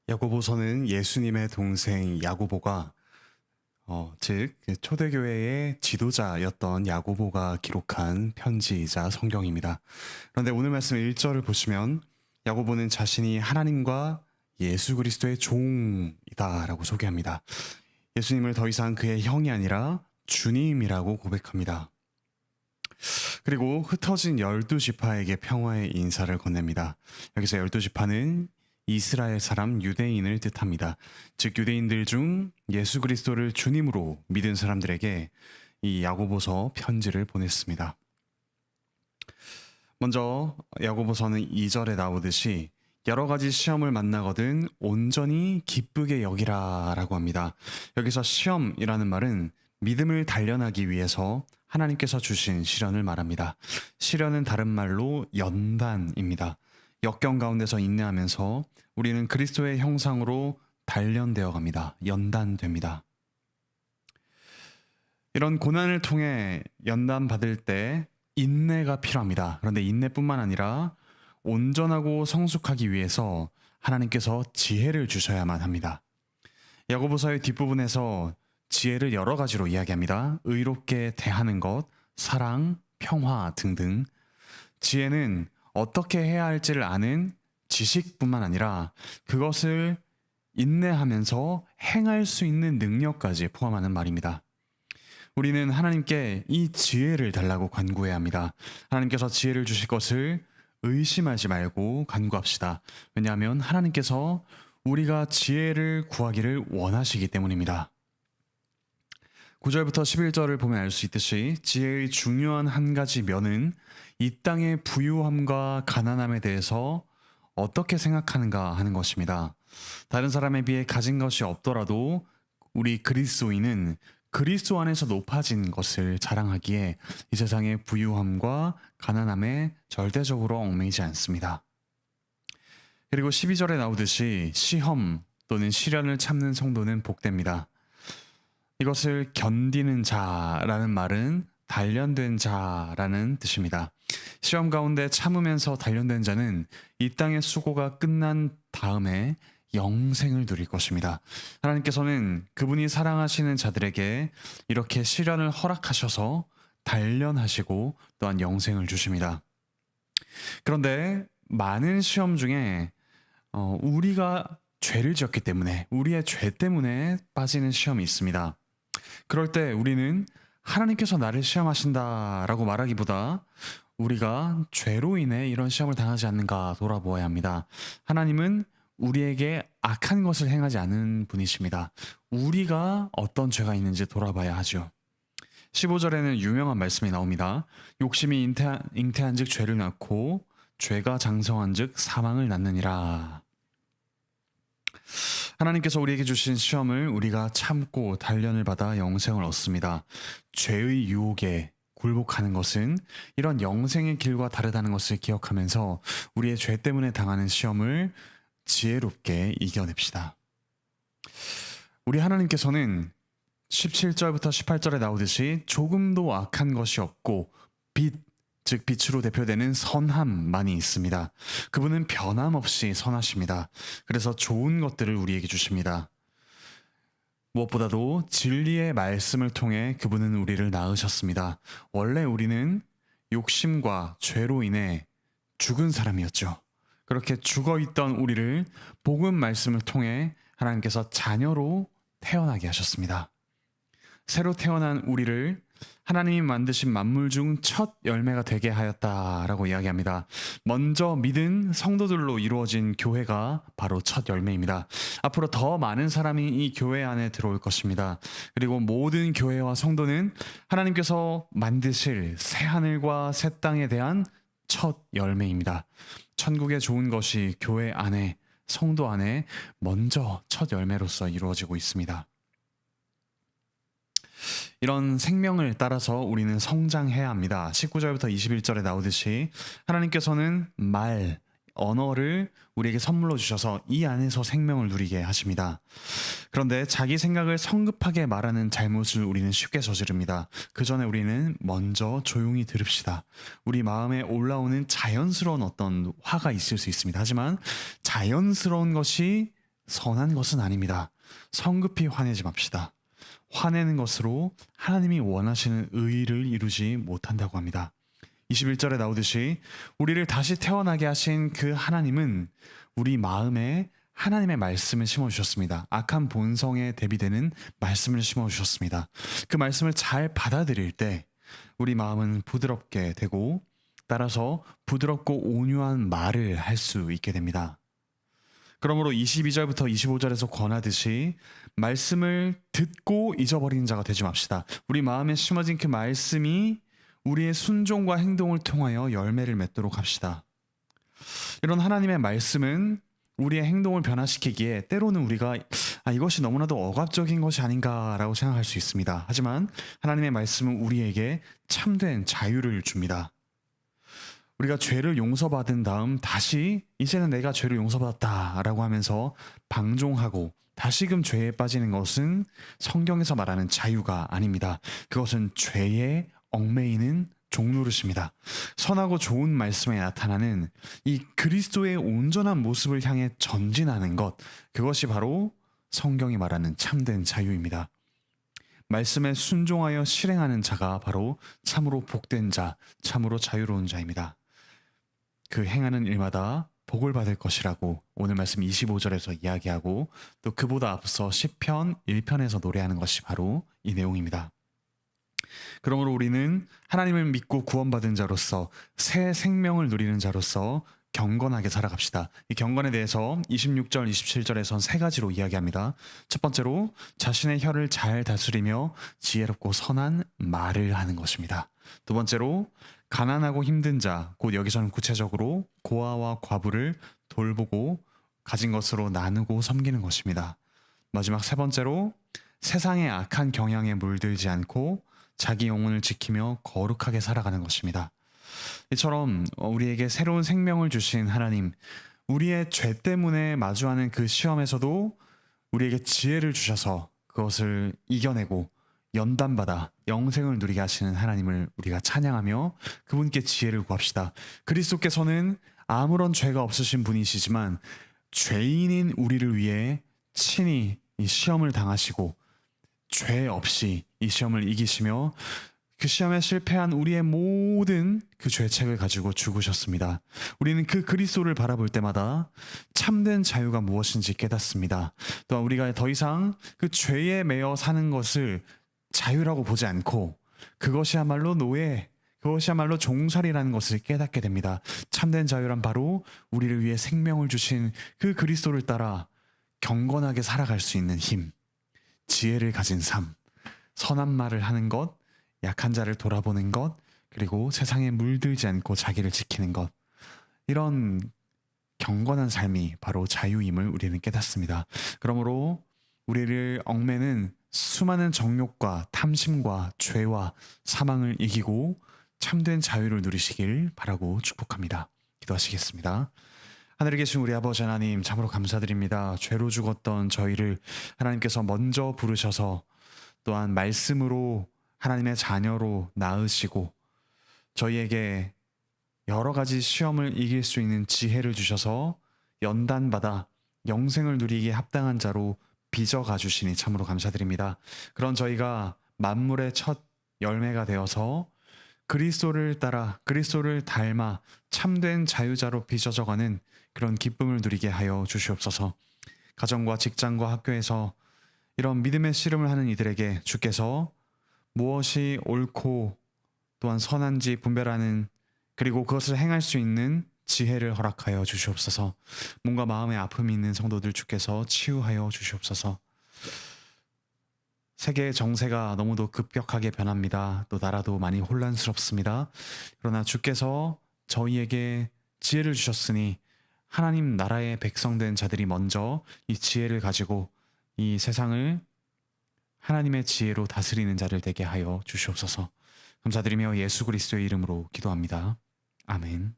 야고보서는 예수님의 동생 야고보가 즉 초대교회의 지도자였던 야고보가 기록한 편지이자 성경입니다. 그런데 오늘 말씀 1절을 보시면 야고보는 자신이 하나님과 예수 그리스도의 종이다라고 소개합니다. 예수님을 더 이상 그의 형이 아니라 주님이라고 고백합니다. 그리고 흩어진 12지파에게 평화의 인사를 건넵니다. 여기서 12지파는 이스라엘 사람 유대인을 뜻합니다. 즉 유대인들 중 예수 그리스도를 주님으로 믿은 사람들에게 이 야고보서 편지를 보냈습니다. 먼저 야고보서는 2절에 나오듯이 여러 가지 시험을 만나거든 온전히 기쁘게 여기라 라고 합니다. 여기서 시험이라는 말은 믿음을 단련하기 위해서 하나님께서 주신 시련을 말합니다. 시련은 다른 말로 연단입니다. 역경 가운데서 인내하면서 우리는 그리스도의 형상으로 단련되어 갑니다. 연단됩니다. 이런 고난을 통해 연단 받을 때 인내가 필요합니다. 그런데 인내뿐만 아니라 온전하고 성숙하기 위해서 하나님께서 지혜를 주셔야만 합니다. 야고보서의 뒷부분에서 지혜를 여러 가지로 이야기합니다. 의롭게 대하는 것, 사랑, 평화 등등. 지혜는 어떻게 해야 할지를 아는 지식뿐만 아니라 그것을 인내하면서 행할 수 있는 능력까지 포함하는 말입니다. 우리는 하나님께 이 지혜를 달라고 간구해야 합니다. 하나님께서 지혜를 주실 것을 의심하지 말고 간구합시다. 왜냐하면 하나님께서 우리가 지혜를 구하기를 원하시기 때문입니다. 9절부터 11절을 보면 알 수 있듯이 지혜의 중요한 한 가지 면은 이 땅의 부유함과 가난함에 대해서 어떻게 생각하는가 하는 것입니다. 다른 사람에 비해 가진 것이 없더라도 우리 그리스도인은 그리스도 안에서 높아진 것을 자랑하기에 이 세상의 부유함과 가난함에 절대적으로 얽매이지 않습니다. 그리고 12절에 나오듯이 시험 또는 시련을 참는 성도는 복됩니다. 이것을 견디는 자라는 말은 단련된 자라는 뜻입니다. 시험 가운데 참으면서 단련된 자는 이 땅의 수고가 끝난 다음에 영생을 누릴 것입니다. 하나님께서는 그분이 사랑하시는 자들에게 이렇게 시련을 허락하셔서 단련하시고 또한 영생을 주십니다. 그런데 많은 시험 중에 우리가 죄를 지었기 때문에 우리의 죄 때문에 빠지는 시험이 있습니다. 그럴 때 우리는 하나님께서 나를 시험하신다라고 말하기보다 우리가 죄로 인해 이런 시험을 당하지 않는가 돌아보아야 합니다. 하나님은 우리에게 악한 것을 행하지 않은 분이십니다. 우리가 어떤 죄가 있는지 돌아봐야 하죠. 15절에는 유명한 말씀이 나옵니다. 욕심이 잉태한 즉 죄를 낳고 죄가 장성한 즉 사망을 낳느니라. 하나님께서 우리에게 주신 시험을 우리가 참고 단련을 받아 영생을 얻습니다. 죄의 유혹에 굴복하는 것은 이런 영생의 길과 다르다는 것을 기억하면서 우리의 죄 때문에 당하는 시험을 지혜롭게 이겨냅시다. 우리 하나님께서는 17절부터 18절에 나오듯이 조금도 악한 것이 없고 빛, 즉 빛으로 대표되는 선함만이 있습니다. 그분은 변함없이 선하십니다. 그래서 좋은 것들을 우리에게 주십니다. 무엇보다도 진리의 말씀을 통해 그분은 우리를 낳으셨습니다. 원래 우리는 욕심과 죄로 인해 죽은 사람이었죠. 그렇게 죽어있던 우리를 복음 말씀을 통해 하나님께서 자녀로 태어나게 하셨습니다. 새로 태어난 우리를 하나님이 만드신 만물 중 첫 열매가 되게 하였다라고 이야기합니다. 먼저 믿은 성도들로 이루어진 교회가 바로 첫 열매입니다. 앞으로 더 많은 사람이 이 교회 안에 들어올 것입니다. 그리고 모든 교회와 성도는 하나님께서 만드실 새 하늘과 새 땅에 대한 첫 열매입니다. 천국의 좋은 것이 교회 안에, 성도 안에 먼저 첫 열매로서 이루어지고 있습니다. 이런 생명을 따라서 우리는 성장해야 합니다. 19절부터 21절에 나오듯이 하나님께서는 언어를 우리에게 선물로 주셔서 이 안에서 생명을 누리게 하십니다. 그런데 자기 생각을 성급하게 말하는 잘못을 우리는 쉽게 저지릅니다. 그 전에 우리는 먼저 조용히 들읍시다. 우리 마음에 올라오는 자연스러운 어떤 화가 있을 수 있습니다. 하지만 자연스러운 것이 선한 것은 아닙니다. 성급히 화내지 맙시다. 화내는 것으로 하나님이 원하시는 의를 이루지 못한다고 합니다. 21절에 나오듯이 우리를 다시 태어나게 하신 그 하나님은 우리 마음에 하나님의 말씀을 심어주셨습니다. 악한 본성에 대비되는 말씀을 심어주셨습니다. 그 말씀을 잘 받아들일 때 우리 마음은 부드럽게 되고 따라서 부드럽고 온유한 말을 할 수 있게 됩니다. 그러므로 22절부터 25절에서 권하듯이 말씀을 듣고 잊어버리는 자가 되지 맙시다. 우리 마음에 심어진 그 말씀이 우리의 순종과 행동을 통하여 열매를 맺도록 합시다. 이런 하나님의 말씀은 우리의 행동을 변화시키기에 때로는 우리가 이것이 너무나도 억압적인 것이 아닌가라고 생각할 수 있습니다. 하지만 하나님의 말씀은 우리에게 참된 자유를 줍니다. 우리가 죄를 용서받은 다음 다시 이제는 내가 죄를 용서받았다라고 하면서 방종하고 다시금 죄에 빠지는 것은 성경에서 말하는 자유가 아닙니다. 그것은 죄에 얽매이는 종노릇입니다. 선하고 좋은 말씀에 나타나는 이 그리스도의 온전한 모습을 향해 전진하는 것, 그것이 바로 성경이 말하는 참된 자유입니다. 말씀에 순종하여 실행하는 자가 바로 참으로 복된 자, 참으로 자유로운 자입니다. 그 행하는 일마다 복을 받을 것이라고 오늘 말씀 25절에서 이야기하고 또 그보다 앞서 시편 1편에서 노래하는 것이 바로 이 내용입니다. 그러므로 우리는 하나님을 믿고 구원받은 자로서 새 생명을 누리는 자로서 경건하게 살아갑시다. 이 경건에 대해서 26절, 27절에선 세 가지로 이야기합니다. 첫 번째로 자신의 혀를 잘 다스리며 지혜롭고 선한 말을 하는 것입니다. 두 번째로 가난하고 힘든 자, 곧 여기서는 구체적으로 고아와 과부를 돌보고 가진 것으로 나누고 섬기는 것입니다. 마지막 세 번째로 세상의 악한 경향에 물들지 않고 자기 영혼을 지키며 거룩하게 살아가는 것입니다. 이처럼 우리에게 새로운 생명을 주신 하나님, 우리의 죄 때문에 마주하는 그 시험에서도 우리에게 지혜를 주셔서 그것을 이겨내고 연단받아 영생을 누리게 하시는 하나님을 우리가 찬양하며 그분께 지혜를 구합시다. 그리스도께서는 아무런 죄가 없으신 분이시지만 죄인인 우리를 위해 친히 이 시험을 당하시고 죄 없이 이 시험을 이기시며 그 시험에 실패한 우리의 모든 그 죄책을 가지고 죽으셨습니다. 우리는 그 그리스도를 바라볼 때마다 참된 자유가 무엇인지 깨닫습니다. 또한 우리가 더 이상 그 죄에 매여 사는 것을 자유라고 보지 않고 그것이야말로 노예, 그것이야말로 종살이라는 것을 깨닫게 됩니다. 참된 자유란 바로 우리를 위해 생명을 주신 그 그리스도를 따라 경건하게 살아갈 수 있는 힘, 지혜를 가진 삶, 선한 말을 하는 것, 약한 자를 돌아보는 것, 그리고 세상에 물들지 않고 자기를 지키는 것, 이런 경건한 삶이 바로 자유임을 우리는 깨닫습니다. 그러므로 우리를 얽매는 수많은 정욕과 탐심과 죄와 사망을 이기고 참된 자유를 누리시길 바라고 축복합니다. 기도하시겠습니다. 하늘에 계신 우리 아버지 하나님, 참으로 감사드립니다. 죄로 죽었던 저희를 하나님께서 먼저 부르셔서 또한 말씀으로 하나님의 자녀로 낳으시고 저희에게 여러 가지 시험을 이길 수 있는 지혜를 주셔서 연단받아 영생을 누리기에 합당한 자로 빚어가 주시니 참으로 감사드립니다. 그런 저희가 만물의 첫 열매가 되어서 그리스도를 따라 그리스도를 닮아 참된 자유자로 빚어져가는 그런 기쁨을 누리게 하여 주시옵소서. 가정과 직장과 학교에서 이런 믿음의 씨름을 하는 이들에게 주께서 무엇이 옳고 또한 선한지 분별하는 그리고 그것을 행할 수 있는 지혜를 허락하여 주시옵소서. 뭔가 마음에 아픔이 있는 성도들 주께서 치유하여 주시옵소서. 세계의 정세가 너무도 급격하게 변합니다. 또 나라도 많이 혼란스럽습니다. 그러나 주께서 저희에게 지혜를 주셨으니 하나님 나라의 백성된 자들이 먼저 이 지혜를 가지고 이 세상을 하나님의 지혜로 다스리는 자를 되게 하여 주시옵소서. 감사드리며 예수 그리스도의 이름으로 기도합니다. 아멘.